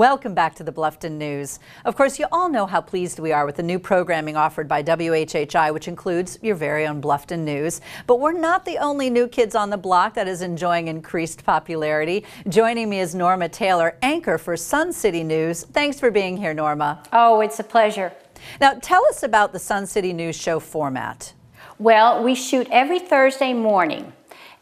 Welcome back to the Bluffton News. Of course, you all know how pleased we are with the new programming offered by WHHI, which includes your very own Bluffton News. But we're not the only new kids on the block that is enjoying increased popularity. Joining me is Norma Taylor, anchor for Sun City News. Thanks for being here, Norma. Oh, it's a pleasure. Now, tell us about the Sun City News show format. Well, we shoot every Thursday morning,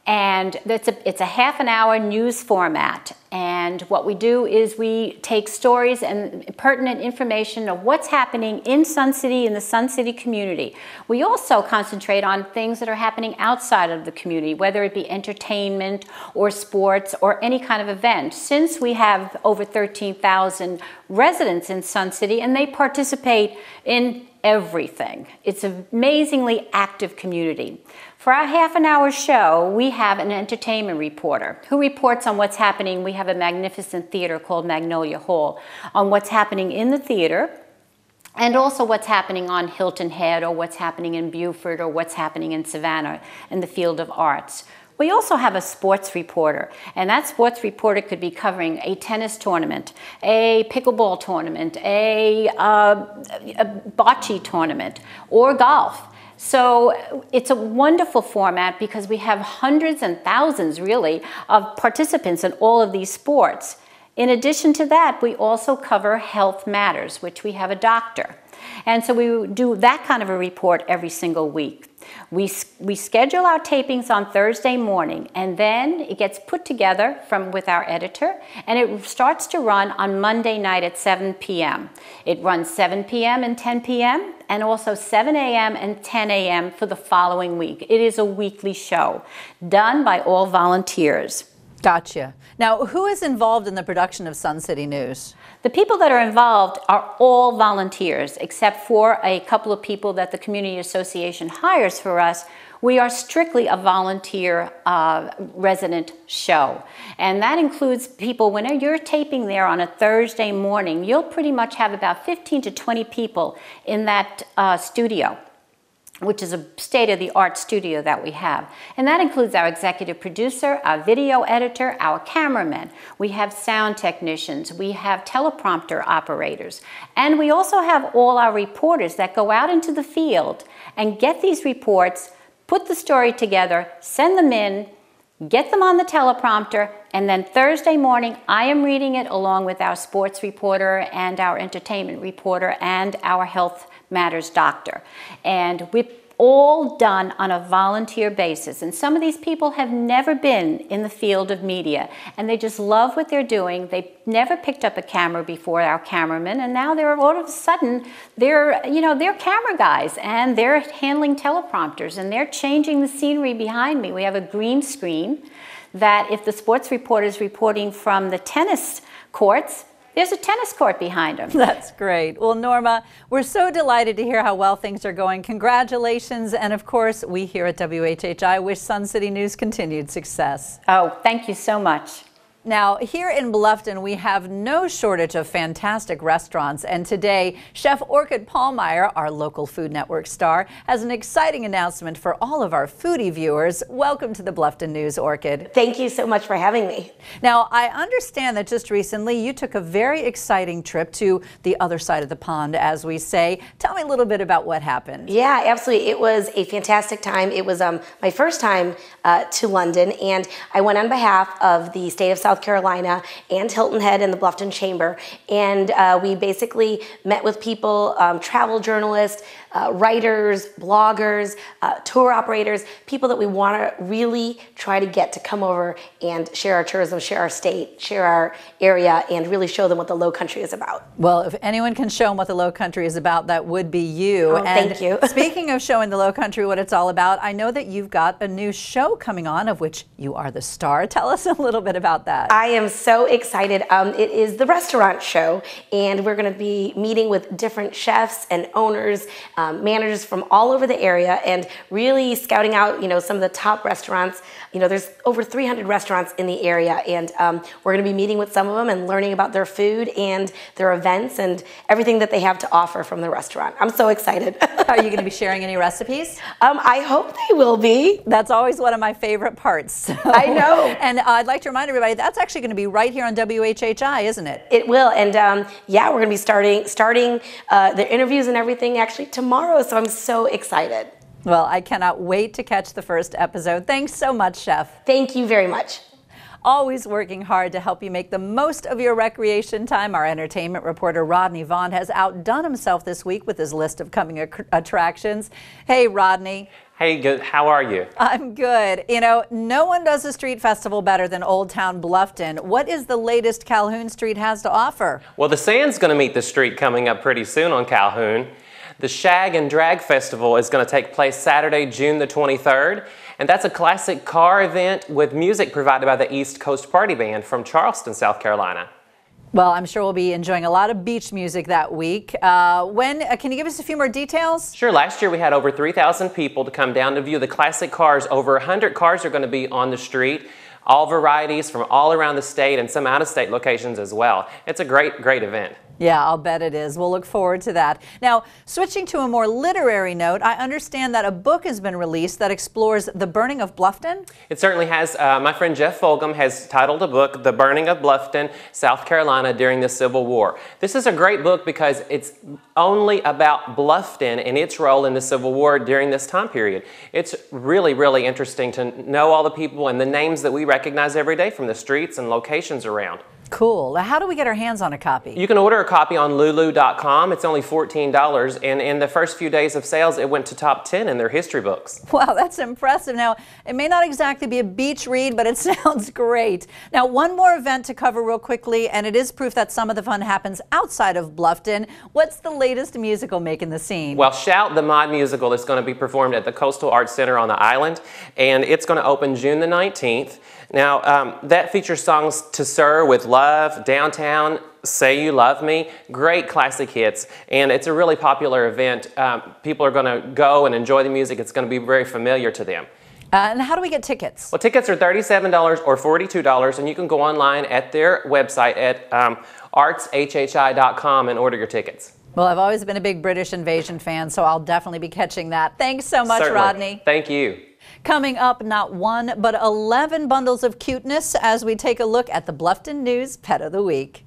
and it's a half an hour news format. And what we do is we take stories and pertinent information of what's happening in Sun City, in the Sun City community. We also concentrate on things that are happening outside of the community, whether it be entertainment or sports or any kind of event. Since we have over 13,000 residents in Sun City and they participate in everything. It's an amazingly active community. For our half an hour show, we have an entertainment reporter who reports on what's happening. We have a magnificent theater called Magnolia Hall, on what's happening in the theater and also what's happening on Hilton Head or what's happening in Beaufort or what's happening in Savannah in the field of arts. We also have a sports reporter, and that sports reporter could be covering a tennis tournament, a pickleball tournament, a bocce tournament, or golf. So it's a wonderful format because we have hundreds and thousands, really, of participants in all of these sports. In addition to that, we also cover health matters, which we have a doctor. And so we do that kind of a report every single week. We schedule our tapings on Thursday morning, and then it gets put together with our editor, and it starts to run on Monday night at 7 p.m. It runs 7 p.m. and 10 p.m., and also 7 a.m. and 10 a.m. for the following week. It is a weekly show done by all volunteers. Gotcha. Now, who is involved in the production of Sun City News? The people that are involved are all volunteers, except for a couple of people that the Community Association hires for us. We are strictly a volunteer resident show. And that includes people, when you're taping there on a Thursday morning, you'll pretty much have about 15 to 20 people in that studio, which is a state-of-the-art studio that we have. And that includes our executive producer, our video editor, our cameraman. We have sound technicians. We have teleprompter operators. And we also have all our reporters that go out into the field and get these reports, put the story together, send them in, get them on the teleprompter, and then Thursday morning, I am reading it along with our sports reporter and our entertainment reporter and our health matters doctor. And we're all done on a volunteer basis. And some of these people have never been in the field of media, and they just love what they're doing. They never picked up a camera before, our cameraman, and now they're all of a sudden, they're camera guys, and they're handling teleprompters, and they're changing the scenery behind me. We have a green screen that if the sports reporter is reporting from the tennis courts, there's a tennis court behind them. That's great. Well, Norma, we're so delighted to hear how well things are going. Congratulations. And of course, we here at WHHI wish Sun City News continued success. Oh, thank you so much. Now, here in Bluffton, we have no shortage of fantastic restaurants, and today, Chef Orchid Paulmeier, our local Food Network star, has an exciting announcement for all of our foodie viewers. Welcome to the Bluffton News, Orchid. Thank you so much for having me. Now, I understand that just recently you took a very exciting trip to the other side of the pond, as we say. Tell me a little bit about what happened. Yeah, absolutely. It was a fantastic time. It was my first time to London, and I went on behalf of the state of South Carolina and Hilton Head and the Bluffton Chamber, and we basically met with people, travel journalists, writers, bloggers, tour operators, people that we want to really try to get to come over and share our tourism, share our state, share our area, and really show them what the Low Country is about. Well, if anyone can show them what the Low Country is about, that would be you. Oh, thank you. Speaking of showing the Low Country what it's all about, I know that you've got a new show coming on of which you are the star. Tell us a little bit about that. I am so excited. It is the restaurant show, and we're going to be meeting with different chefs and owners, managers from all over the area, and really scouting out, some of the top restaurants. There's over 300 restaurants in the area, and we're going to be meeting with some of them and learning about their food and their events and everything that they have to offer from the restaurant. I'm so excited. Are you going to be sharing any recipes? I hope they will be. That's always one of my favorite parts. I know. And I'd like to remind everybody, that's that's actually going to be right here on WHHI, isn't it? It will, and yeah, we're going to be starting the interviews and everything actually tomorrow, so I'm so excited. Well, I cannot wait to catch the first episode. Thanks so much, Chef. Thank you very much. Always working hard to help you make the most of your recreation time. Our entertainment reporter Rodney Vaughn has outdone himself this week with his list of coming attractions. Hey, Rodney. Hey, good. How are you? I'm good. You know, no one does a street festival better than Old Town Bluffton. What is the latest Calhoun Street has to offer? Well, the Sand's going to meet the street coming up pretty soon on Calhoun. The Shag and Drag Festival is going to take place Saturday, June the 23rd. And that's a classic car event with music provided by the East Coast Party Band from Charleston, South Carolina. Well, I'm sure we'll be enjoying a lot of beach music that week. Can you give us a few more details? Sure. Last year we had over 3,000 people to come down to view the classic cars. Over 100 cars are going to be on the street. All varieties from all around the state and some out-of-state locations as well. It's a great event. Yeah, I'll bet it is. We'll look forward to that. Now, switching to a more literary note, I understand that a book has been released that explores the burning of Bluffton. It certainly has. My friend Jeff Fulgham has titled a book, The Burning of Bluffton, South Carolina During the Civil War. This is a great book because it's only about Bluffton and its role in the Civil War during this time period. It's really interesting to know all the people and the names that we recognize every day from the streets and locations around. Cool. Now, how do we get our hands on a copy? You can order a copy on lulu.com. It's only $14, and in the first few days of sales, it went to top 10 in their history books. Wow, that's impressive. Now, it may not exactly be a beach read, but it sounds great. Now, one more event to cover real quickly, and it is proof that some of the fun happens outside of Bluffton. What's the latest musical making the scene? Well, Shout, the Mod musical, is going to be performed at the Coastal Arts Center on the island, and it's going to open June the 19th. Now, that features songs To Sir with Love, Downtown, Say You Love Me, great classic hits, and it's a really popular event. People are going to go and enjoy the music. It's going to be very familiar to them. And how do we get tickets? Well, tickets are $37 or $42, and you can go online at their website at artshhi.com and order your tickets. Well, I've always been a big British Invasion fan, so I'll definitely be catching that. Thanks so much, Certainly. Rodney. Thank you. Coming up, not one, but 11 bundles of cuteness as we take a look at the Bluffton News Pet of the Week.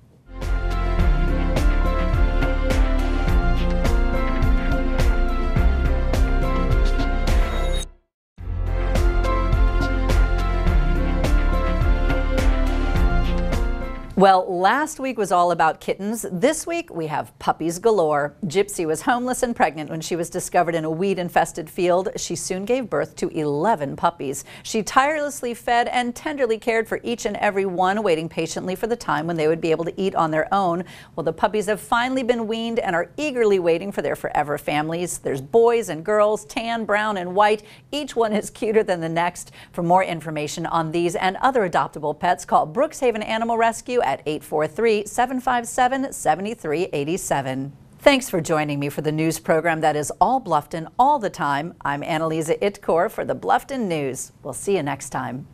Well, last week was all about kittens. This week we have puppies galore. Gypsy was homeless and pregnant when she was discovered in a weed-infested field. She soon gave birth to 11 puppies. She tirelessly fed and tenderly cared for each and every one, waiting patiently for the time when they would be able to eat on their own. Well, the puppies have finally been weaned and are eagerly waiting for their forever families. There's boys and girls, tan, brown, and white. Each one is cuter than the next. For more information on these and other adoptable pets, call Brookshaven Animal Rescue at 843-757-7387. Thanks for joining me for the news program that is all Bluffton all the time. I'm Anneliza Itkor for the Bluffton News. We'll see you next time.